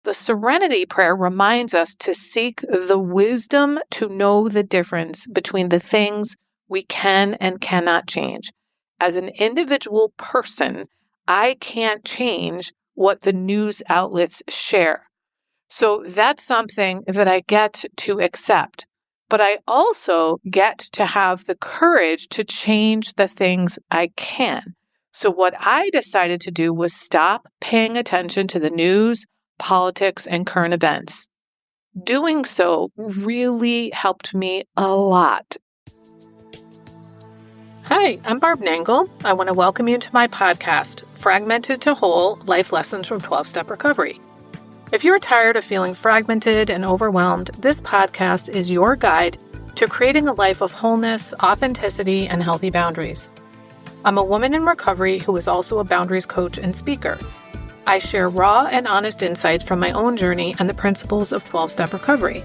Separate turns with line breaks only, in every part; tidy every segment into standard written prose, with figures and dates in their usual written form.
The serenity prayer reminds us to seek the wisdom to know the difference between the things we can and cannot change. As an individual person, I can't change what the news outlets share. So that's something that I get to accept. But I also get to have the courage to change the things I can. So what I decided to do was stop paying attention to the news, politics, and current events. Doing so really helped me a lot. Hi, I'm Barb Nangle. I want to welcome you to my podcast, Fragmented to Whole: Life Lessons from 12-Step Recovery. If you're tired of feeling fragmented and overwhelmed, this podcast is your guide to creating a life of wholeness, authenticity, and healthy boundaries. I'm a woman in recovery who is also a boundaries coach and speaker. I share raw and honest insights from my own journey and the principles of 12-step recovery.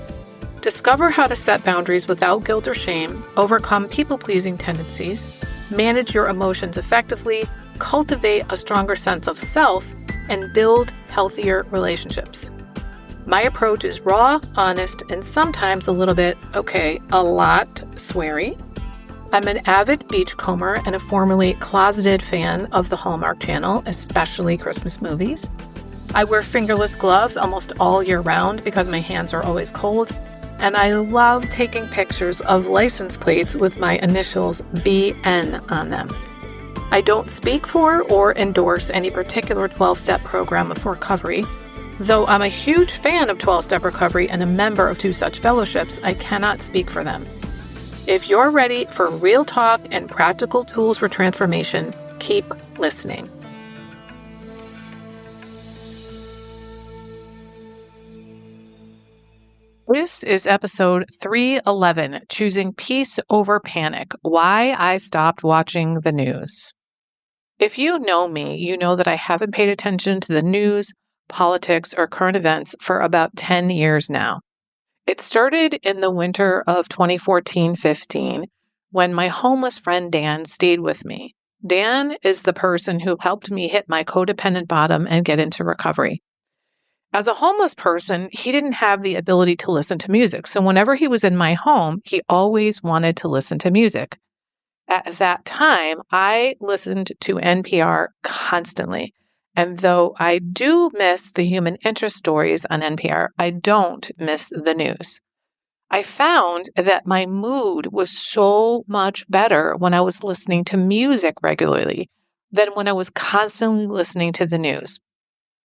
Discover how to set boundaries without guilt or shame, overcome people-pleasing tendencies, manage your emotions effectively, cultivate a stronger sense of self, and build healthier relationships. My approach is raw, honest, and sometimes a lot sweary. I'm an avid beachcomber and a formerly closeted fan of the Hallmark Channel, especially Christmas movies. I wear fingerless gloves almost all year round because my hands are always cold, and I love taking pictures of license plates with my initials BN on them. I don't speak for or endorse any particular 12-step program of recovery. Though I'm a huge fan of 12-step recovery and a member of two such fellowships, I cannot speak for them. If you're ready for real talk and practical tools for transformation, keep listening. This is episode 311, Choosing Peace Over Panic: Why I Stopped Watching the News. If you know me, you know that I haven't paid attention to the news, politics, or current events for about 10 years now. It started in the winter of 2014-15 when my homeless friend Dan stayed with me. Dan is the person who helped me hit my codependent bottom and get into recovery. As a homeless person, he didn't have the ability to listen to music. So whenever he was in my home, he always wanted to listen to music. At that time, I listened to NPR constantly. And though I do miss the human interest stories on NPR, I don't miss the news. I found that my mood was so much better when I was listening to music regularly than when I was constantly listening to the news.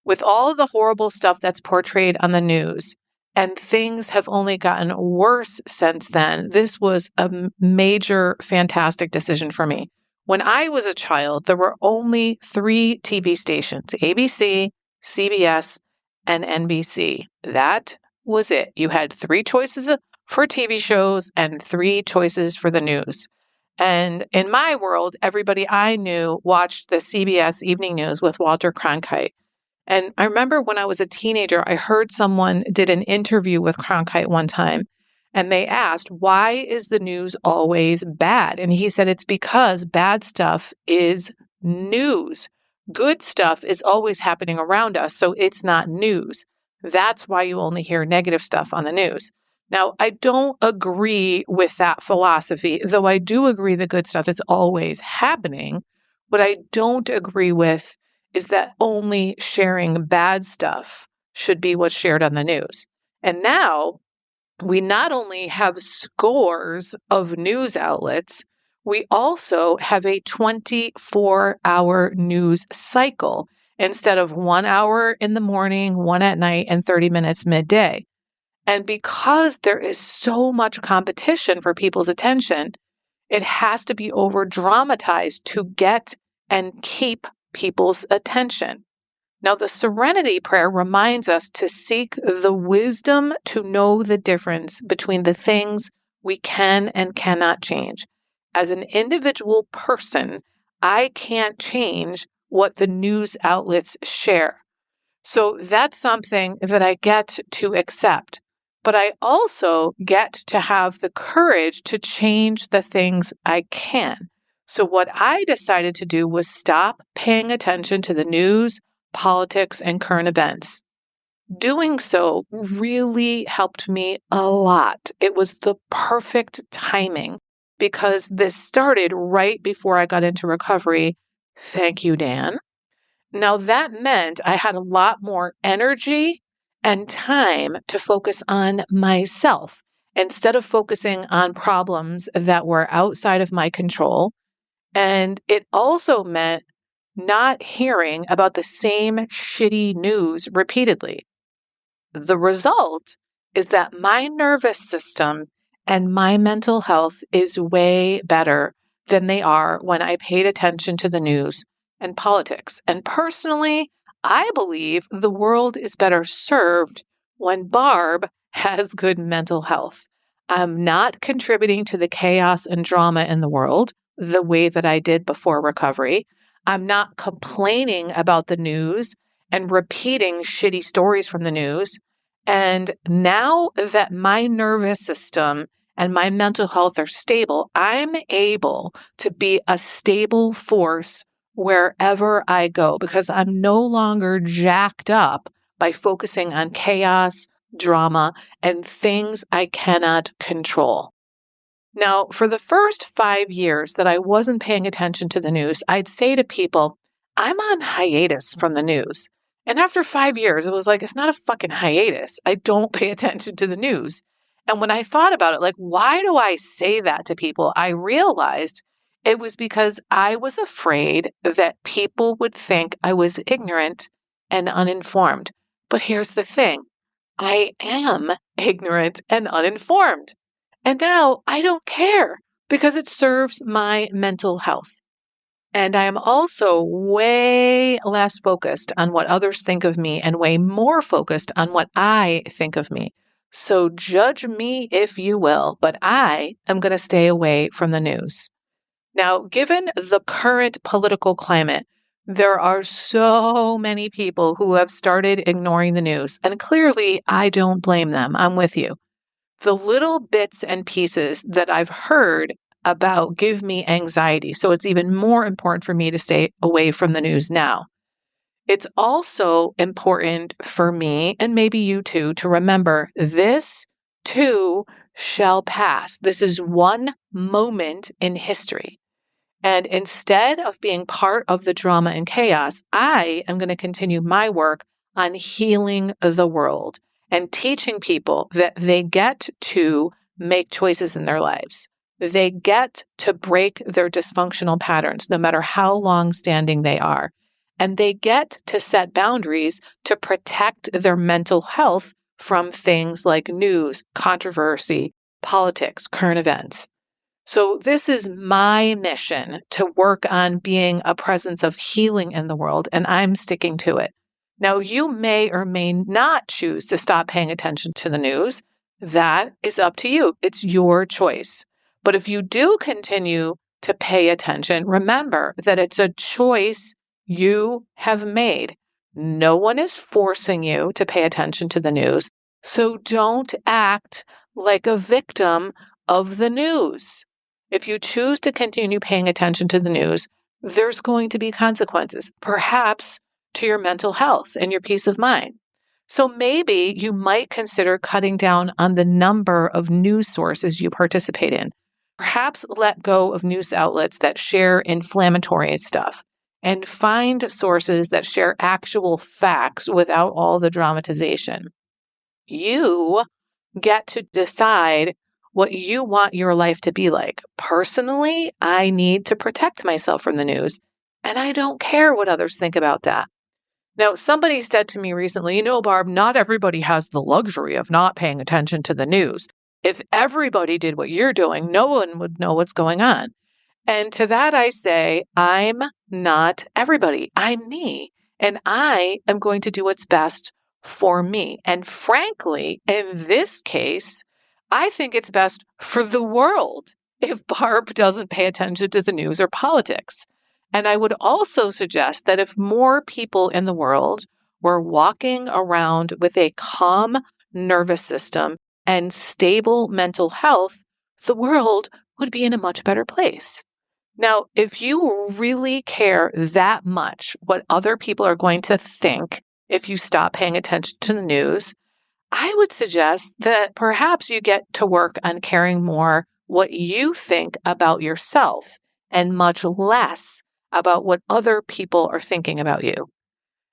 With all of the horrible stuff that's portrayed on the news, and things have only gotten worse since then, this was a major, fantastic decision for me. When I was a child, there were only 3 TV stations: ABC, CBS, and NBC. That was it. You had 3 choices for TV shows and 3 choices for the news. And in my world, everybody I knew watched the CBS Evening News with Walter Cronkite. And I remember when I was a teenager, I heard someone did an interview with Cronkite one time, and they asked, why is the news always bad? And he said, it's because bad stuff is news. Good stuff is always happening around us, so it's not news. That's why you only hear negative stuff on the news. Now, I don't agree with that philosophy, though I do agree that good stuff is always happening. What I don't agree with is that only sharing bad stuff should be what's shared on the news. And now we not only have scores of news outlets, we also have a 24-hour news cycle instead of 1 hour in the morning, 1 at night, and 30 minutes midday. And because there is so much competition for people's attention, it has to be over-dramatized to get and keep people's attention. Now, the serenity prayer reminds us to seek the wisdom to know the difference between the things we can and cannot change. As an individual person, I can't change what the news outlets share. So that's something that I get to accept. But I also get to have the courage to change the things I can. So what I decided to do was stop paying attention to the news, politics, and current events. Doing so really helped me a lot. It was the perfect timing because this started right before I got into recovery. Thank you, Dan. Now, that meant I had a lot more energy and time to focus on myself instead of focusing on problems that were outside of my control. And it also meant not hearing about the same shitty news repeatedly. The result is that my nervous system and my mental health is way better than they are when I paid attention to the news and politics. And personally, I believe the world is better served when Barb has good mental health. I'm not contributing to the chaos and drama in the world the way that I did before recovery. I'm not complaining about the news and repeating shitty stories from the news. And now that my nervous system and my mental health are stable, I'm able to be a stable force wherever I go because I'm no longer jacked up by focusing on chaos, drama, and things I cannot control. Now, for the first 5 years that I wasn't paying attention to the news, I'd say to people, I'm on hiatus from the news. And after 5 years, it was like, it's not a fucking hiatus. I don't pay attention to the news. And when I thought about it, like, why do I say that to people? I realized it was because I was afraid that people would think I was ignorant and uninformed. But here's the thing. I am ignorant and uninformed. And now I don't care because it serves my mental health. And I am also way less focused on what others think of me and way more focused on what I think of me. So judge me if you will, but I am going to stay away from the news. Now, given the current political climate, there are so many people who have started ignoring the news. And clearly, I don't blame them. I'm with you. The little bits and pieces that I've heard about give me anxiety. So it's even more important for me to stay away from the news now. It's also important for me, and maybe you too, to remember this too shall pass. This is one moment in history. And instead of being part of the drama and chaos, I am going to continue my work on healing the world and teaching people that they get to make choices in their lives. They get to break their dysfunctional patterns, no matter how long standing they are. And they get to set boundaries to protect their mental health from things like news, controversy, politics, current events. So this is my mission to work on being a presence of healing in the world, and I'm sticking to it. Now, you may or may not choose to stop paying attention to the news. That is up to you. It's your choice. But if you do continue to pay attention, remember that it's a choice you have made. No one is forcing you to pay attention to the news. So don't act like a victim of the news. If you choose to continue paying attention to the news, there's going to be consequences, perhaps to your mental health and your peace of mind. So maybe you might consider cutting down on the number of news sources you participate in. Perhaps let go of news outlets that share inflammatory stuff and find sources that share actual facts without all the dramatization. You get to decide what you want your life to be like. Personally, I need to protect myself from the news, and I don't care what others think about that. Now, somebody said to me recently, Barb, not everybody has the luxury of not paying attention to the news. If everybody did what you're doing, no one would know what's going on. And to that I say, I'm not everybody. I'm me. And I am going to do what's best for me. And frankly, in this case, I think it's best for the world if Barb doesn't pay attention to the news or politics. And I would also suggest that if more people in the world were walking around with a calm nervous system and stable mental health, the world would be in a much better place. Now, if you really care that much what other people are going to think if you stop paying attention to the news, I would suggest that perhaps you get to work on caring more what you think about yourself and much less about what other people are thinking about you.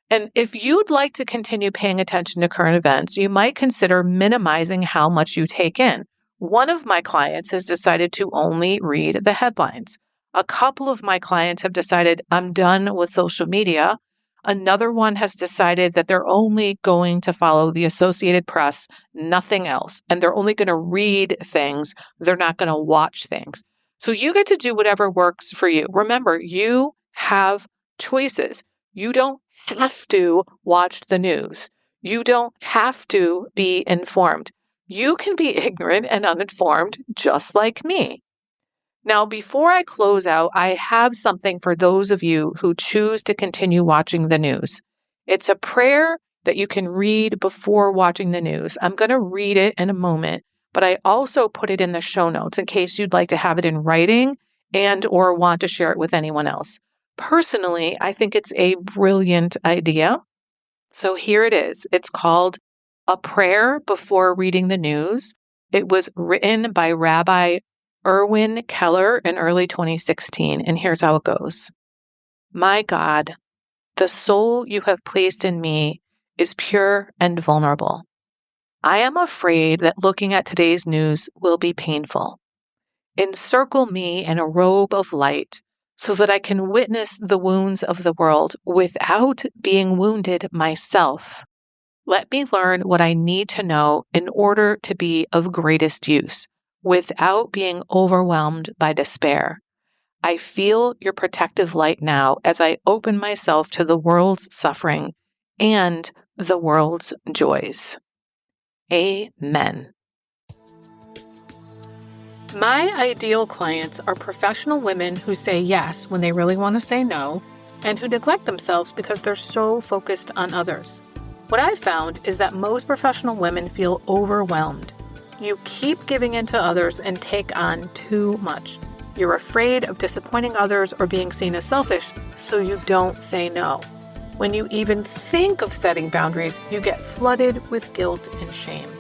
And if you'd like to continue paying attention to current events, you might consider minimizing how much you take in. One of my clients has decided to only read the headlines. A couple of my clients have decided, I'm done with social media. Another one has decided that they're only going to follow the Associated Press, nothing else. And they're only going to read things. They're not going to watch things. So you get to do whatever works for you. Remember, you have choices. You don't have to watch the news. You don't have to be informed. You can be ignorant and uninformed just like me. Now, before I close out, I have something for those of you who choose to continue watching the news. It's a prayer that you can read before watching the news. I'm going to read it in a moment, but I also put it in the show notes in case you'd like to have it in writing and or want to share it with anyone else. Personally, I think it's a brilliant idea. So here it is. It's called A Prayer Before Reading the News. It was written by Rabbi Erwin Keller in early 2016, and here's how it goes. My God, the soul you have placed in me is pure and vulnerable. I am afraid that looking at today's news will be painful. Encircle me in a robe of light so that I can witness the wounds of the world without being wounded myself. Let me learn what I need to know in order to be of greatest use, without being overwhelmed by despair. I feel your protective light now as I open myself to the world's suffering and the world's joys. Amen. My ideal clients are professional women who say yes when they really want to say no, and who neglect themselves because they're so focused on others. What I've found is that most professional women feel overwhelmed. You keep giving in to others and take on too much. You're afraid of disappointing others or being seen as selfish, so you don't say no. When you even think of setting boundaries, you get flooded with guilt and shame.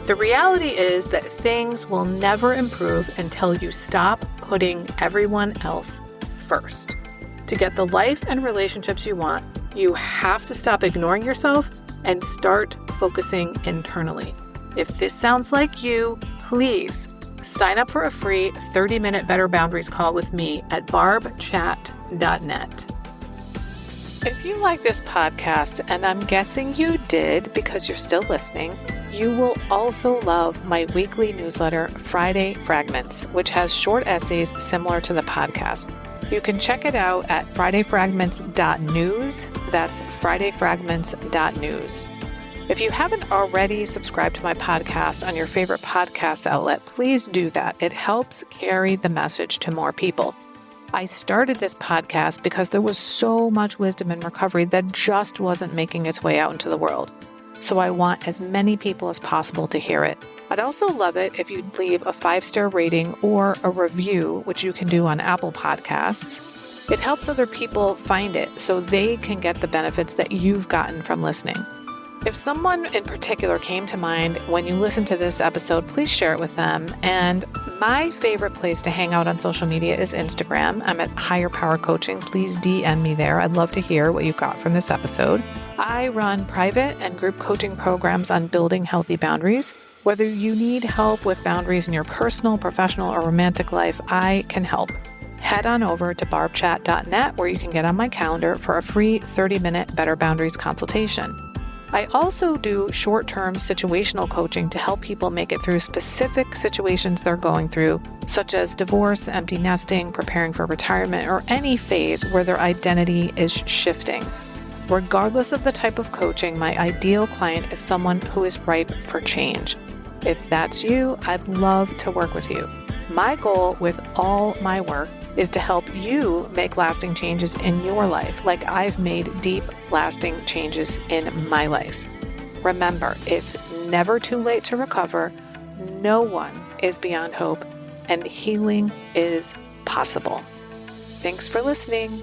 The reality is that things will never improve until you stop putting everyone else first. To get the life and relationships you want, you have to stop ignoring yourself and start focusing internally. If this sounds like you, please sign up for a free 30-minute Better Boundaries call with me at barbchat.net. If you like this podcast, and I'm guessing you did because you're still listening, you will also love my weekly newsletter, Friday Fragments, which has short essays similar to the podcast. You can check it out at fridayfragments.news. That's fridayfragments.news. If you haven't already subscribed to my podcast on your favorite podcast outlet, please do that. It helps carry the message to more people. I started this podcast because there was so much wisdom in recovery that just wasn't making its way out into the world. So I want as many people as possible to hear it. I'd also love it if you'd leave a 5-star rating or a review, which you can do on Apple Podcasts. It helps other people find it so they can get the benefits that you've gotten from listening. If someone in particular came to mind when you listen to this episode, please share it with them. And my favorite place to hang out on social media is Instagram. I'm at Higher Power Coaching. Please DM me there. I'd love to hear what you got from this episode. I run private and group coaching programs on building healthy boundaries. Whether you need help with boundaries in your personal, professional, or romantic life, I can help. Head on over to barbchat.net where you can get on my calendar for a free 30-minute Better Boundaries consultation. I also do short-term situational coaching to help people make it through specific situations they're going through, such as divorce, empty nesting, preparing for retirement, or any phase where their identity is shifting. Regardless of the type of coaching, my ideal client is someone who is ripe for change. If that's you, I'd love to work with you. My goal with all my work is to help you make lasting changes in your life, like I've made deep, lasting changes in my life. Remember, it's never too late to recover. No one is beyond hope, and healing is possible. Thanks for listening.